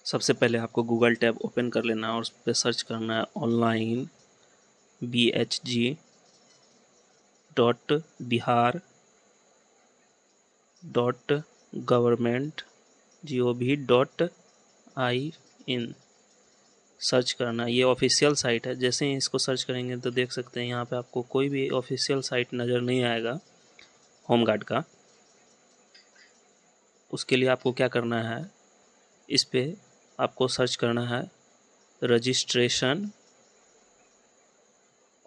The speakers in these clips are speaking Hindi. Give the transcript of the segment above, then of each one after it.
सबसे पहले आपको गूगल टैब ओपन कर लेना है और उस पर सर्च करना है ऑनलाइन bhg.bihar.gov.in सर्च करना। ये ऑफिशियल साइट है। जैसे ही इसको सर्च करेंगे तो देख सकते हैं यहाँ पे आपको कोई भी ऑफिशियल साइट नज़र नहीं आएगा होमगार्ड का। उसके लिए आपको क्या करना है, इस पे आपको सर्च करना है रजिस्ट्रेशन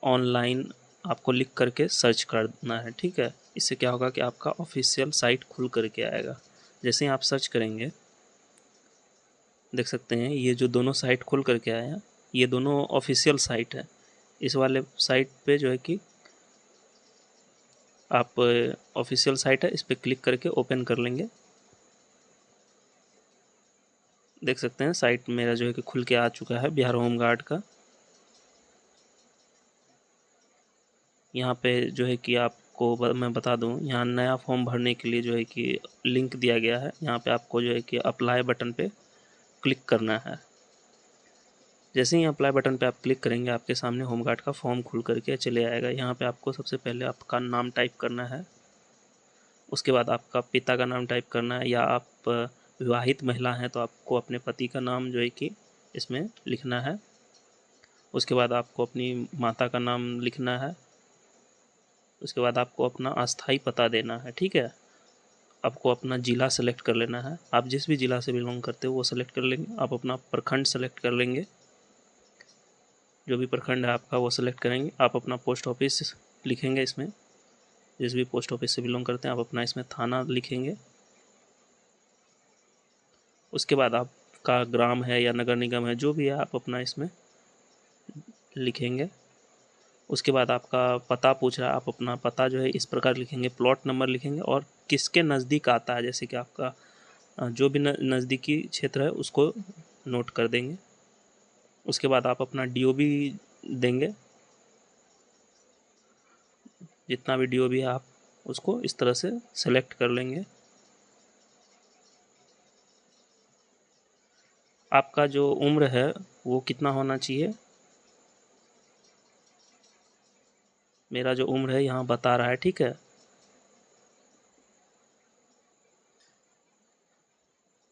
ऑनलाइन, आपको लिख करके सर्च करना है। ठीक है, इससे क्या होगा कि आपका ऑफिशियल साइट खुल करके आएगा। जैसे ही आप सर्च करेंगे देख सकते हैं ये जो दोनों साइट खुल करके आए हैं, ये दोनों ऑफिशियल साइट है। इस वाले साइट पे जो है कि आप ऑफिशियल साइट है, इस पर क्लिक करके ओपन कर लेंगे। देख सकते हैं साइट मेरा जो है कि खुल के आ चुका है बिहार होमगार्ड का। यहाँ पे जो है कि आपको मैं बता दूँ, यहाँ नया फॉर्म भरने के लिए जो है कि लिंक दिया गया है। यहाँ पे आपको जो है कि अप्लाई बटन पे क्लिक करना है। जैसे ही अप्लाई बटन पे आप क्लिक करेंगे आपके सामने होमगार्ड का फॉर्म खुल करके चले आएगा। यहाँ पे आपको सबसे पहले आपका नाम टाइप करना है, उसके बाद आपका पिता का नाम टाइप करना है, या आप विवाहित महिला हैं तो आपको अपने पति का नाम जो है कि इसमें लिखना है। उसके बाद आपको अपनी माता का नाम लिखना है। उसके बाद आपको अपना अस्थाई पता देना है। ठीक है, आपको अपना ज़िला सेलेक्ट कर लेना है। आप जिस भी ज़िला से बिलोंग करते हो वो सेलेक्ट कर लेंगे। आप अपना प्रखंड सेलेक्ट कर लेंगे, जो भी प्रखंड है आपका वो सेलेक्ट करेंगे। आप अपना पोस्ट ऑफिस लिखेंगे, इसमें जिस भी पोस्ट ऑफिस से बिलोंग करते हैं आप अपना इसमें थाना लिखेंगे। उसके बाद आपका ग्राम है या नगर निगम है, जो भी है आप अपना इसमें लिखेंगे। उसके बाद आपका पता पूछ रहा है, आप अपना पता जो है इस प्रकार लिखेंगे, प्लॉट नंबर लिखेंगे और किसके नज़दीक आता है, जैसे कि आपका जो भी नज़दीकी क्षेत्र है उसको नोट कर देंगे। उसके बाद आप अपना DOB देंगे, जितना भी DOB है आप उसको इस तरह से सेलेक्ट कर लेंगे। आपका जो उम्र है वो कितना होना चाहिए, मेरा जो उम्र है यहाँ बता रहा है। ठीक है,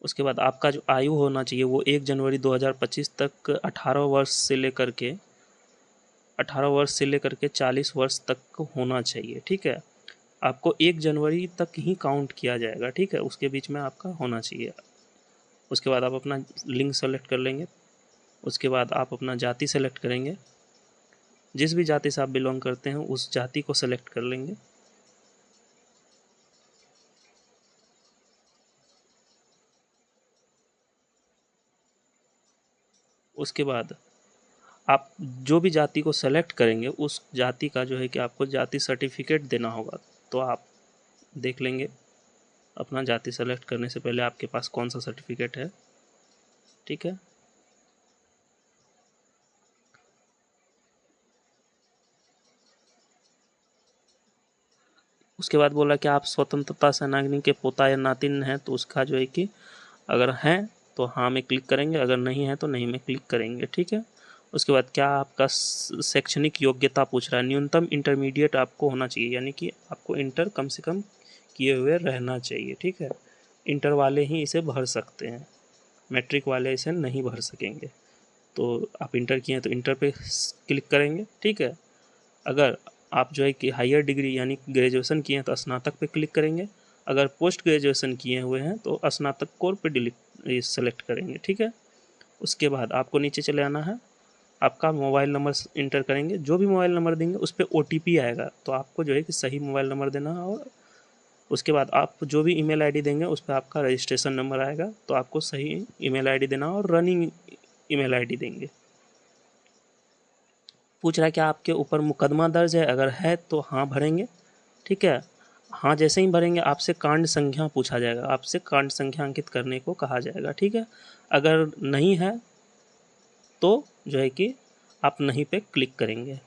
उसके बाद आपका जो आयु होना चाहिए वो 1 जनवरी 2025 तक 18 वर्ष से लेकर के 40 वर्ष तक होना चाहिए। ठीक है, आपको 1 जनवरी तक ही काउंट किया जाएगा। ठीक है, उसके बीच में आपका होना चाहिए। उसके बाद आप अपना लिंग सेलेक्ट कर लेंगे। उसके बाद आप अपना जाति सेलेक्ट करेंगे, जिस भी जाति से आप बिलोंग करते हैं उस जाति को सेलेक्ट कर लेंगे। उसके बाद आप जो भी जाति को सेलेक्ट करेंगे उस जाति का जो है कि आपको जाति सर्टिफिकेट देना होगा। तो आप देख लेंगे अपना जाति सेलेक्ट करने से पहले आपके पास कौन सा सर्टिफिकेट है। ठीक है, उसके बाद बोला कि आप स्वतंत्रता सेनानी के पोता या नातिन हैं, तो उसका जो है कि अगर हैं तो हाँ में क्लिक करेंगे, अगर नहीं है तो नहीं में क्लिक करेंगे। ठीक है, उसके बाद क्या आपका शैक्षणिक योग्यता पूछ रहा है, न्यूनतम इंटरमीडिएट आपको होना चाहिए, यानी कि आपको इंटर कम से कम किए हुए रहना चाहिए। ठीक है, इंटर वाले ही इसे भर सकते हैं, मैट्रिक वाले इसे नहीं भर सकेंगे। तो आप इंटर किए हैं तो इंटर पे क्लिक करेंगे। ठीक है, अगर आप जो है कि हायर डिग्री यानी ग्रेजुएशन किए हैं तो स्नातक पे क्लिक करेंगे। अगर पोस्ट ग्रेजुएशन किए हुए हैं तो स्नातक कोर पे सेलेक्ट करेंगे। ठीक है, उसके बाद आपको नीचे चले आना है, आपका मोबाइल नंबर इंटर करेंगे। जो भी मोबाइल नंबर देंगे उस पर OTP आएगा, तो आपको जो है कि सही मोबाइल नंबर देना है। और उसके बाद आप जो भी email ID देंगे उस पर आपका रजिस्ट्रेशन नंबर आएगा, तो आपको सही email ID देना और रनिंग email ID देंगे। पूछ रहा है कि आपके ऊपर मुकदमा दर्ज है, अगर है तो हाँ भरेंगे। ठीक है, हाँ जैसे ही भरेंगे आपसे कांड संख्या पूछा जाएगा, आपसे कांड संख्या अंकित करने को कहा जाएगा। ठीक है, अगर नहीं है तो जो है कि आप नहीं पे क्लिक करेंगे।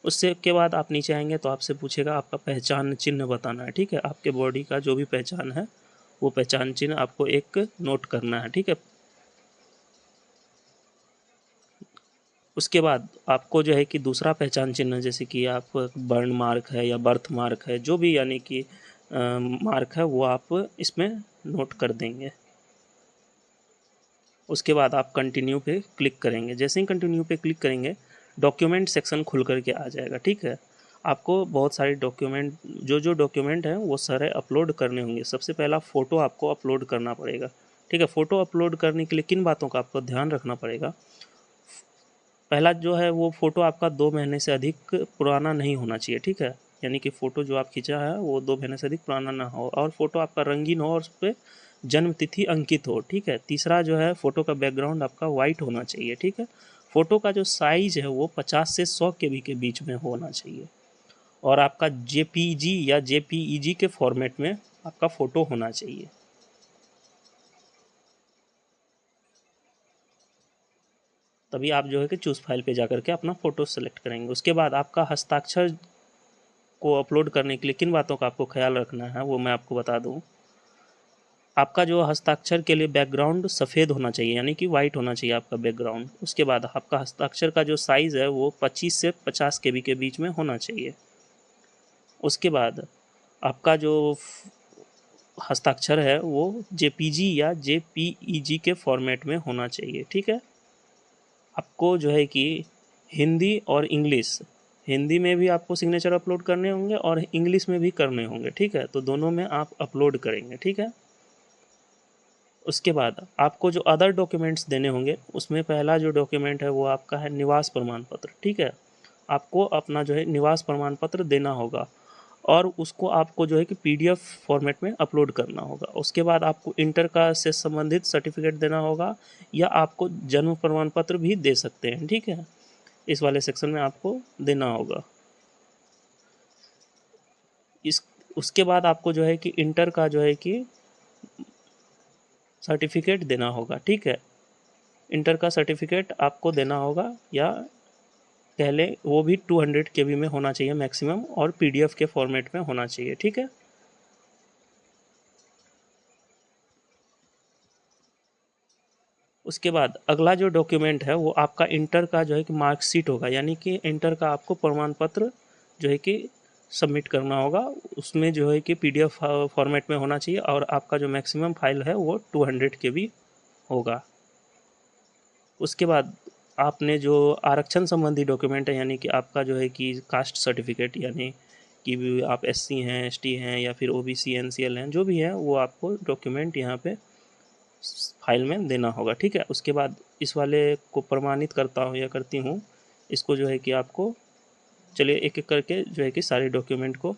उससे के बाद आप नीचे आएंगे तो आपसे पूछेगा आपका पहचान चिन्ह बताना है। ठीक है, आपके बॉडी का जो भी पहचान है वो पहचान चिन्ह आपको एक नोट करना है। ठीक है, उसके बाद आपको जो है कि दूसरा पहचान चिन्ह, जैसे कि आप बर्न मार्क है या बर्थ मार्क है, जो भी यानी कि मार्क है वो आप इसमें नोट कर देंगे। उसके बाद आप कंटिन्यू पे क्लिक करेंगे। जैसे ही कंटिन्यू पे क्लिक करेंगे डॉक्यूमेंट सेक्शन खुल करके आ जाएगा। ठीक है, आपको बहुत सारे डॉक्यूमेंट, जो डॉक्यूमेंट हैं वो सारे अपलोड करने होंगे। सबसे पहला फ़ोटो आपको अपलोड करना पड़ेगा। ठीक है, फ़ोटो अपलोड करने के लिए किन बातों का आपको ध्यान रखना पड़ेगा? पहला जो है वो फ़ोटो आपका 2 महीने से अधिक पुराना नहीं होना चाहिए। ठीक है, यानी कि फ़ोटो जो आप खींचा है वो 2 महीने से अधिक पुराना ना हो, और फ़ोटो आपका रंगीन हो और उस पर जन्म तिथि अंकित हो। ठीक है, तीसरा जो है फ़ोटो का बैकग्राउंड आपका वाइट होना चाहिए। ठीक है, फ़ोटो का जो साइज़ है वो 50 से 100 KB के बीच में होना चाहिए, और आपका JPG या JPEG के फॉर्मेट में आपका फ़ोटो होना चाहिए। तभी आप जो है कि चूज़ फाइल पे जाकर के अपना फ़ोटो सेलेक्ट करेंगे। उसके बाद आपका हस्ताक्षर को अपलोड करने के लिए किन बातों का आपको ख्याल रखना है वो मैं आपको बता दूं। आपका जो हस्ताक्षर के लिए बैकग्राउंड सफ़ेद होना चाहिए, यानी कि वाइट होना चाहिए आपका बैकग्राउंड। उसके बाद आपका हस्ताक्षर का जो साइज़ है वो 25 से 50 KB के बीच में होना चाहिए। उसके बाद आपका जो हस्ताक्षर है वो JPG या JPEG के फॉर्मेट में होना चाहिए। ठीक है, आपको जो है कि हिंदी और इंग्लिश, हिंदी में भी आपको सिग्नेचर अपलोड करने होंगे और इंग्लिश में भी करने होंगे। ठीक है, तो दोनों में आप अपलोड करेंगे। ठीक है, उसके बाद आपको जो अदर डॉक्यूमेंट्स देने होंगे उसमें पहला जो डॉक्यूमेंट है वो आपका है निवास प्रमाण पत्र। ठीक है, आपको अपना जो है निवास प्रमाण पत्र देना होगा, और उसको आपको जो है कि PDF फॉर्मेट में अपलोड करना होगा। उसके बाद आपको इंटर का से संबंधित सर्टिफिकेट देना होगा, या आपको जन्म प्रमाण पत्र भी दे सकते हैं। ठीक है, इस वाले सेक्शन में आपको देना होगा। इस उसके बाद आपको जो है कि इंटर का जो है कि सर्टिफिकेट देना होगा। ठीक है, इंटर का सर्टिफिकेट आपको देना होगा, या कह लें वो भी 200 KB में होना चाहिए मैक्सिमम, और PDF के फॉर्मेट में होना चाहिए। ठीक है, उसके बाद अगला जो डॉक्यूमेंट है वो आपका इंटर का जो है कि मार्कशीट होगा, यानी कि इंटर का आपको प्रमाण पत्र जो है कि सबमिट करना होगा। उसमें जो है कि PDF फॉर्मेट में होना चाहिए, और आपका जो मैक्सिमम फाइल है वो 200 KB होगा। उसके बाद आपने जो आरक्षण संबंधी डॉक्यूमेंट है, यानी कि आपका जो है कि कास्ट सर्टिफिकेट, यानी कि भी आप SC हैं, ST हैं, या फिर OBC NCL हैं, जो भी है वो आपको डॉक्यूमेंट यहाँ पे फाइल में देना होगा। ठीक है, उसके बाद इस वाले को प्रमाणित करता हूँ या करती हूँ, इसको जो है कि आपको, चलिए एक एक करके जो है कि सारे डॉक्यूमेंट को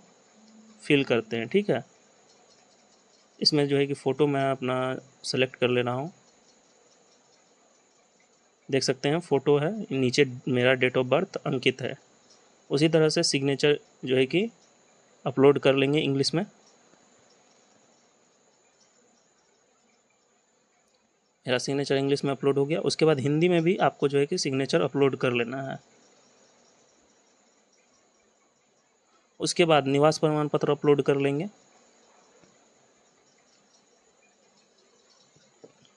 फिल करते हैं। ठीक है, इसमें जो है कि फ़ोटो मैं अपना सेलेक्ट कर ले रहा हूँ। देख सकते हैं फ़ोटो है, नीचे मेरा डेट ऑफ बर्थ अंकित है। उसी तरह से सिग्नेचर जो है कि अपलोड कर लेंगे इंग्लिश में। मेरा सिग्नेचर इंग्लिश में अपलोड हो गया। उसके बाद हिंदी में भी आपको जो है कि सिग्नेचर अपलोड कर लेना है। उसके बाद निवास प्रमाण पत्र अपलोड कर लेंगे।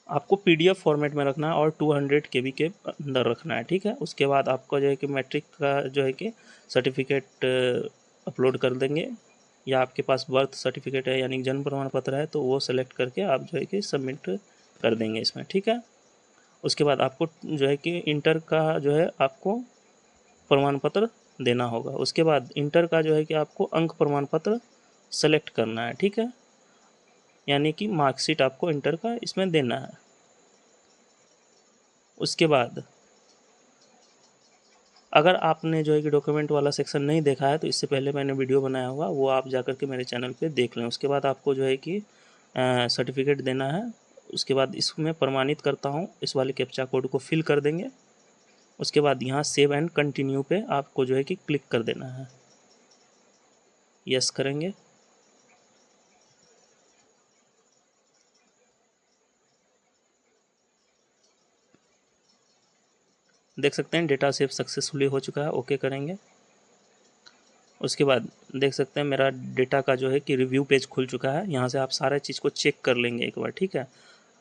आपको PDF फॉर्मेट में रखना है और 200 KB के अंदर रखना है। ठीक है, उसके बाद आपको जो है कि मैट्रिक का जो है कि सर्टिफिकेट अपलोड कर देंगे, या आपके पास बर्थ सर्टिफिकेट है यानी जन्म प्रमाण पत्र है तो वो सेलेक्ट करके आप जो है कि सबमिट कर देंगे इसमें। ठीक है, उसके बाद आपको जो है कि इंटर का जो है आपको प्रमाण पत्र देना होगा। उसके बाद इंटर का जो है कि आपको अंक प्रमाण पत्र सेलेक्ट करना है। ठीक है, यानी कि मार्कशीट आपको इंटर का इसमें देना है। उसके बाद अगर आपने जो है कि डॉक्यूमेंट वाला सेक्शन नहीं देखा है तो इससे पहले मैंने वीडियो बनाया होगा, वो आप जाकर के मेरे चैनल पे देख लें। उसके बाद आपको जो है कि सर्टिफिकेट देना है। उसके बाद इसमें प्रमाणित करता हूँ, इस वाले कैप्चा कोड को फिल कर देंगे। उसके बाद यहाँ सेव एंड कंटिन्यू पे आपको जो है कि क्लिक कर देना है। यस करेंगे। देख सकते हैं डेटा सेव सक्सेसफुली हो चुका है, ओके करेंगे। उसके बाद देख सकते हैं मेरा डेटा का जो है कि रिव्यू पेज खुल चुका है। यहाँ से आप सारे चीज़ को चेक कर लेंगे एक बार। ठीक है,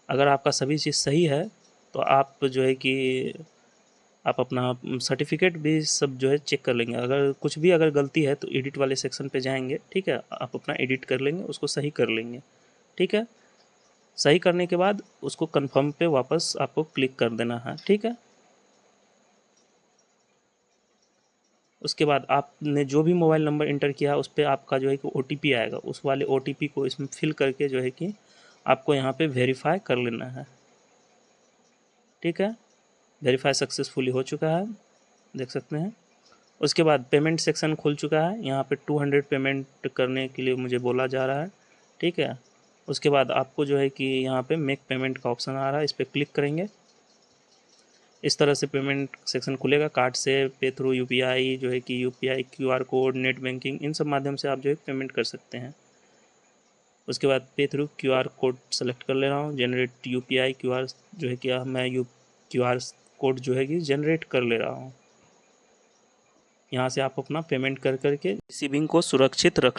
अगर आपका सभी चीज़ सही है तो आप जो है कि आप अपना सर्टिफिकेट भी सब जो है चेक कर लेंगे। अगर कुछ भी अगर गलती है तो एडिट वाले सेक्शन पे जाएंगे, ठीक है, आप अपना एडिट कर लेंगे, उसको सही कर लेंगे, ठीक है। सही करने के बाद उसको कंफर्म पे वापस आपको क्लिक कर देना है, ठीक है। उसके बाद आपने जो भी मोबाइल नंबर इंटर किया उस पर आपका जो है कि OTP आएगा, उस वाले OTP को इसमें फिल करके जो है कि आपको यहाँ पे वेरीफाई कर लेना है, ठीक है। वेरीफाई सक्सेसफुली हो चुका है, देख सकते हैं। उसके बाद पेमेंट सेक्शन खुल चुका है, यहाँ पे 200 पेमेंट करने के लिए मुझे बोला जा रहा है, ठीक है। उसके बाद आपको जो है कि यहाँ पे मेक पेमेंट का ऑप्शन आ रहा है, इस पर क्लिक करेंगे। इस तरह से पेमेंट सेक्शन खुलेगा। कार्ड से, पे थ्रू UPI जो है कि UPI QR code, net banking, इन सब माध्यम से आप जो है पेमेंट कर सकते हैं। उसके बाद पे थ्रू QR कोड सेलेक्ट कर ले रहा हूँ, जनरेट UPI QR जो है कि मैं QR कोड जो है कि जनरेट कर ले रहा हूँ। यहाँ से आप अपना पेमेंट कर करके रिसीविंग को सुरक्षित रख